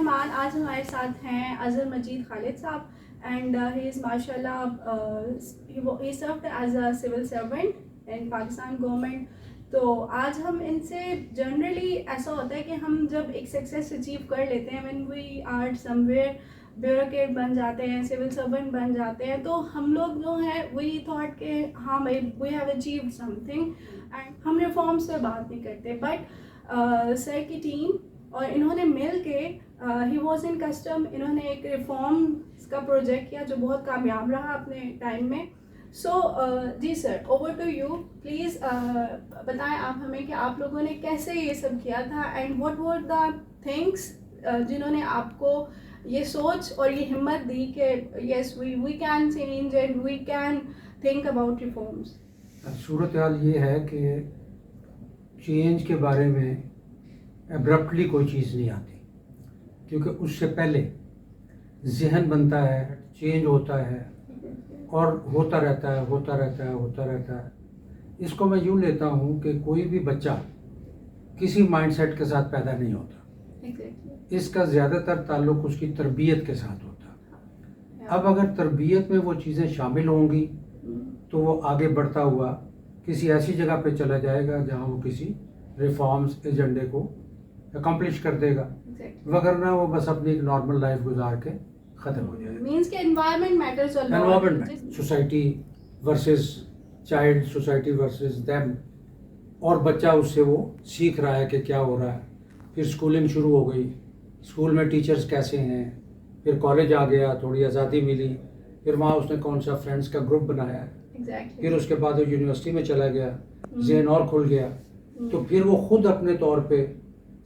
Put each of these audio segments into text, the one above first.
مہمان آج ہمارے ساتھ ہیں اظہر مجید خالد صاحب, اینڈ ہی از ماشاء اللہ he served as a civil servant in Pakistan government. تو آج ہم ان سے جنرلی ایسا ہوتا ہے کہ ہم جب ایک سکسیس اچیو کر لیتے ہیں, when we are somewhere bureaucrat بن جاتے ہیں, سول سرونٹ بن جاتے ہیں, تو ہم لوگ جو ہیں وی تھاٹ کہ ہاں بھائی we have achieved something, and ہم ریفارمس پہ بات نہیں کرتے. بٹ سر کی ٹیم اور انہوں نے مل کے ہی واز ان کسٹم, انہوں نے ایک ریفارمس کا پروجیکٹ کیا جو بہت کامیاب رہا اپنے ٹائم میں. سو جی سر, اوور ٹو یو, پلیز بتائیں آپ ہمیں کہ آپ لوگوں نے کیسے یہ سب کیا تھا, and what were the things جنہوں نے آپ کو یہ سوچ اور یہ ہمت دی کہ yes we can change and we can think about reforms. صورتحال یہ ہے کہ چینج کے بارے میں ابرپٹلی کوئی چیز نہیں آتی, کیونکہ اس سے پہلے ذہن بنتا ہے, چینج ہوتا ہے اور ہوتا رہتا ہے ہوتا رہتا ہے ہوتا رہتا ہے. اس کو میں یوں لیتا ہوں کہ کوئی بھی بچہ کسی مائنڈ سیٹ کے ساتھ پیدا نہیں ہوتا, اس کا زیادہ تر تعلق اس کی تربیت کے ساتھ ہوتا. اب اگر تربیت میں وہ چیزیں شامل ہوں گی تو وہ آگے بڑھتا ہوا کسی ایسی جگہ پہ چلا جائے گا جہاں وہ کسی ریفارمز ایجنڈے کو اکمپلش کر دے گا, وگرنہ وہ بس اپنی ایک نارمل لائف گزار کے ختم ہو جائے گا. مینس کہ environment matters a lot. Environment, society versus child, society versus them, اور بچہ اس سے وہ سیکھ رہا ہے کہ کیا ہو رہا ہے. پھر اسکولنگ شروع ہو گئی, اسکول میں ٹیچرز کیسے ہیں, پھر کالج آ گیا, تھوڑی آزادی ملی, پھر وہاں اس نے کون سا فرینڈس کا گروپ بنایا, پھر اس کے بعد وہ یونیورسٹی میں چلا گیا, ذہن اور کھل گیا, تو پھر وہ خود اپنے طور پہ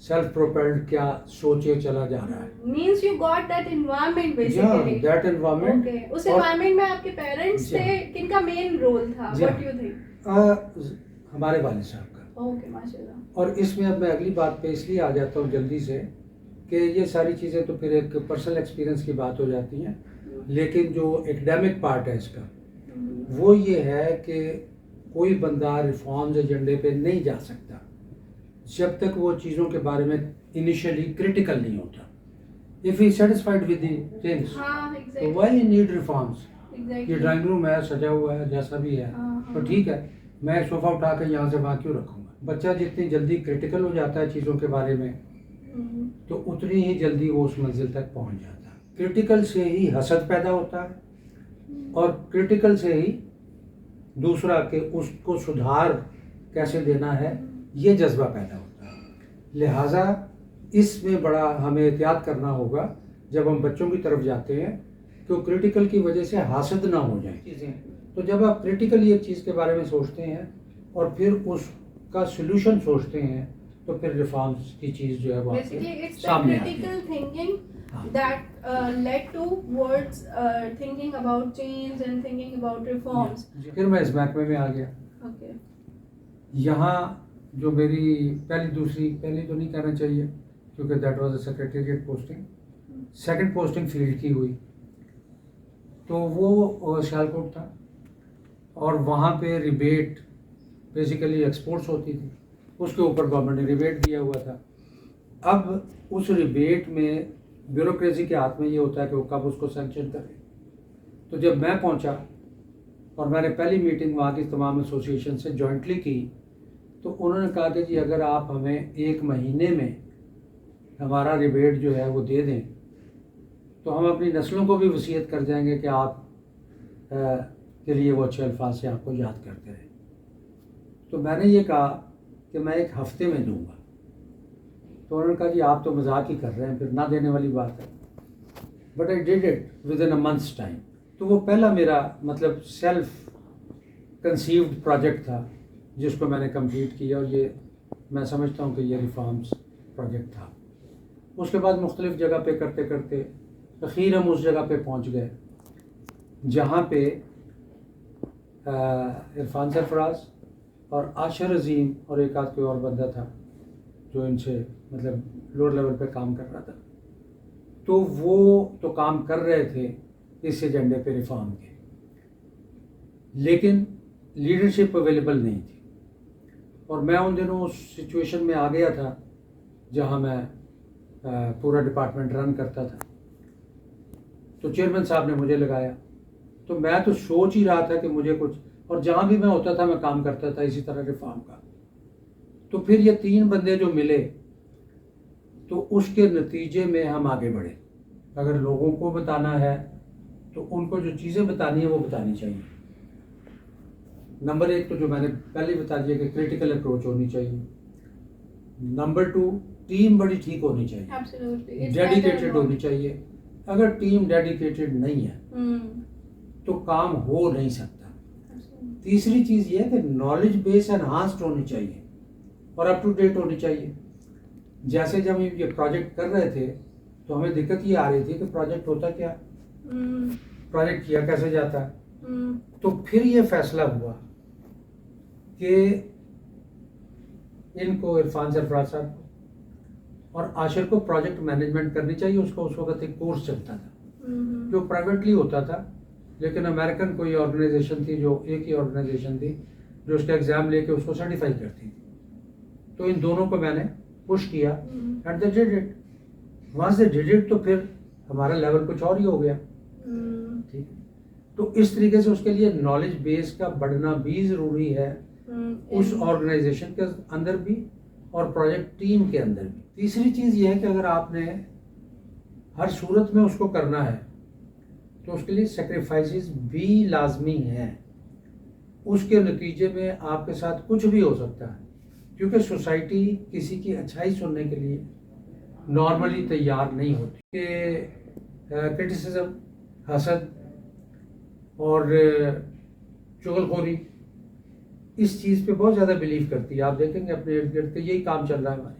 سیلف پروپیلڈ کیا سوچے چلا جا رہا ہے. Means you got that environment basically. That environment. اس انوائرمنٹ میں آپ کے پیرنٹس تھے, کن کا مین رول تھا, واٹ یو تھنک؟ ہمارے والد صاحب کا. اوکے, ماشاءاللہ. اور اس میں اب میں اگلی بات پہ اس لیے آ جاتا ہوں جلدی سے کہ یہ ساری چیزیں تو پھر ایک پرسنل ایکسپیرینس کی بات ہو جاتی ہیں, لیکن جو ایکڈیمک پارٹ ہے اس کا وہ یہ ہے کہ کوئی بندہ ریفارمز ایجنڈے پہ نہیں جا سکتا جب تک وہ چیزوں کے بارے میں انیشلی کریٹیکل نہیں ہوتا. If he is satisfied with the things, تو why he need reforms? یہ ڈرائنگ روم ہے, سجا ہوا ہے, جیسا بھی ہے, تو ٹھیک ہے, میں صوفہ اٹھا کے یہاں سے وہاں کیوں رکھوں گا. بچہ جتنی جلدی کریٹیکل ہو جاتا ہے چیزوں کے بارے میں تو اتنی ہی جلدی وہ اس منزل تک پہنچ جاتا ہے. کریٹیکل سے ہی حسد پیدا ہوتا ہے, اور کریٹیکل سے ہی دوسرا کہ اس کو سدھار کیسے دینا ہے یہ جذبہ پیدا ہوتا ہے. لہٰذا اس میں بڑا ہمیں احتیاط کرنا ہوگا جب ہم بچوں کی طرف جاتے ہیں کہ وہ کریٹیکل کی وجہ سے حاسد نہ ہو جائیں چیزیں. تو جب آپ کریٹیکلی ایک چیز کے بارے میں سوچتے ہیں اور پھر اس کا سلوشن سوچتے ہیں تو پھر ریفارمز کی چیز جو ہے وہ سامنے آتی ہے. That led towards thinking about change and thinking about reforms. پھر میں اس محکمے میں آ گیا. Okay. یہاں جو میری پہلی تو نہیں کہنا چاہیے کیونکہ that was a secretariat posting, second posting field کی ہوئی, تو وہ سیالکوٹ تھا, اور وہاں پہ ریبیٹ بیسیکلی ایکسپورٹس ہوتی تھی, اس کے اوپر گورنمنٹ نے ریبیٹ دیا ہوا تھا. اب اس ریبیٹ میں بیوروکریسی کے ہاتھ میں یہ ہوتا ہے کہ وہ کب اس کو سینکشن کرے. تو جب میں پہنچا اور میں نے پہلی میٹنگ وہاں کی تمام ایسوسیشن سے جوائنٹلی کی تو انہوں نے کہا کہ جی اگر آپ ہمیں 1 مہینے میں ہمارا ریبیٹ جو ہے وہ دے دیں تو ہم اپنی نسلوں کو بھی وصیت کر جائیں گے کہ آپ کے لیے وہ اچھے الفاظ سے آپ کو یاد کرتے رہیں. تو میں نے یہ کہا کہ میں 1 ہفتے میں دوں گا. تو انہوں نے کہا جی آپ تو مذاق ہی کر رہے ہیں, پھر نہ دینے والی بات ہے. But I did it with in a months time. تو وہ پہلا میرا مطلب سیلف کنسیوڈ پروجیکٹ تھا جس کو میں نے کمپلیٹ کیا, اور یہ میں سمجھتا ہوں کہ یہ ریفارمز پروجیکٹ تھا. اس کے بعد مختلف جگہ پہ کرتے کرتے اخیر ہم اس جگہ پہ پہنچ گئے جہاں پہ عرفان سرفراز اور عاشر عظیم اور ایک آدھ کوئی اور بندہ تھا جو ان سے مطلب لوور لیول پہ کام کر رہا تھا. تو وہ تو کام کر رہے تھے اس ایجنڈے پہ ریفارم کے, لیکن لیڈرشپ اویلیبل نہیں تھی. اور میں ان دنوں اس سچویشن میں آ گیا تھا جہاں میں پورا ڈپارٹمنٹ رن کرتا تھا. تو چیئرمین صاحب نے مجھے لگایا. تو میں تو سوچ ہی رہا تھا کہ مجھے کچھ, اور جہاں بھی میں ہوتا تھا میں کام کرتا تھا اسی طرح ریفارم کا. تو پھر یہ 3 بندے جو ملے تو اس کے نتیجے میں ہم آگے بڑھے. اگر لوگوں کو بتانا ہے تو ان کو جو چیزیں بتانی ہیں وہ بتانی چاہیے. نمبر 1 تو جو میں نے پہلے بتا دیا کہ کریٹیکل اپروچ ہونی چاہیے. نمبر 2 ٹیم بڑی ٹھیک ہونی چاہیے, Absolutely. It's ڈیڈیکیٹڈ better ہونی چاہیے. اگر ٹیم ڈیڈیکیٹڈ نہیں ہے تو کام ہو نہیں سکتا. Absolutely. تیسری چیز یہ ہے کہ نالج بیس انہانسڈ ہونی چاہیے اور اپ ٹو ڈیٹ ہونی چاہیے. جیسے جب ہم یہ پروجیکٹ کر رہے تھے تو ہمیں دقت یہ آ رہی تھی کہ پروجیکٹ ہوتا کیا, پروجیکٹ کیا کیسے جاتا ہے. تو پھر یہ فیصلہ ہوا کہ ان کو عرفان سرفراز صاحب کو اور عاشر کو پروجیکٹ مینجمنٹ کرنی چاہیے. اس کو اس وقت ایک کورس چلتا تھا جو پرائیویٹلی ہوتا تھا, لیکن امریکن کوئی آرگنائزیشن تھی, جو ایک ہی آرگنائزیشن تھی جو اس کا ایگزام لے کے اس کو سرٹیفائی کرتی تھی. تو ان دونوں کو میں نے پش کیا and they did it. Once they did it تو پھر ہمارا لیول کچھ اور ہی ہو گیا. ٹھیک ہے, تو اس طریقے سے اس کے لیے نالج بیس کا بڑھنا بھی ضروری ہے اس آرگنائزیشن کے اندر بھی اور پروجیکٹ ٹیم کے اندر بھی. تیسری چیز یہ ہے کہ اگر آپ نے ہر صورت میں اس کو کرنا ہے تو اس کے لیے سیکریفائسز بھی لازمی ہیں. اس کے نتیجے میں آپ کے ساتھ کچھ بھی ہو سکتا ہے, کیونکہ سوسائٹی کسی کی اچھائی سننے کے لیے نارملی تیار نہیں ہوتی. کہ کرٹیسزم, حسد اور چغل خوری اس چیز پہ بہت زیادہ بلیو کرتی ہے. آپ دیکھیں گے اپنے ارد گرد یہی کام چل رہا ہے ہماری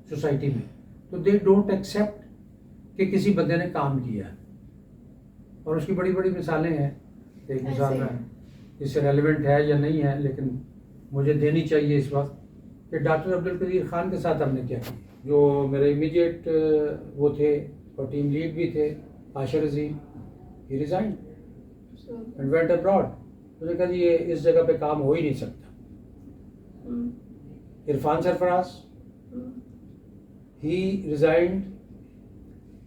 سوسائٹی میں. تو دے ڈونٹ ایکسیپٹ کہ کسی بندے نے کام کیا ہے, اور اس کی بڑی بڑی مثالیں ہیں. ایک مثال میں اس سے ریلیونٹ ہے یا نہیں ہے لیکن مجھے دینی چاہیے اس وقت, کہ ڈاکٹر عبدالقدیر خان کے ساتھ ہم نے کیا کیا. جو میرے امیڈیٹ وہ تھے اور ٹیم لیڈ بھی تھے, عاشر عظیم, ہی ریزائنڈ اینڈ وینٹ ابراڈ. مجھے کہا یہ اس جگہ پہ کام ہو ہی نہیں سکتا. عرفان سرفراز, he resigned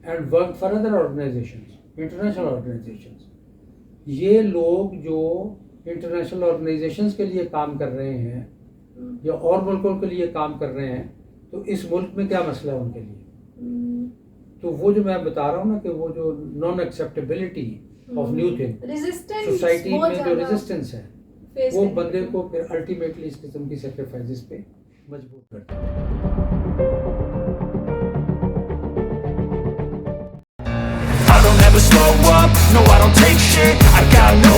and worked for other organizations, international organizations. یہ لوگ جو انٹرنیشنل آرگنائزیشنز کے لیے کام کر رہے ہیں یا اور ملکوں کے لیے کام کر رہے ہیں, تو اس ملک میں کیا مسئلہ ہے ان کے لیے. تو وہ جو میں بتا رہا ہوں نا کہ وہ جو naan acceptability of new thing society میں جو ریزسٹنس ہے وہ بندے کو پھر الٹیمیٹلی اس قسم کی سیکریفائسز پہ مجبور کرتا ہے. I don't ever slow up, no I don't take shit. I got no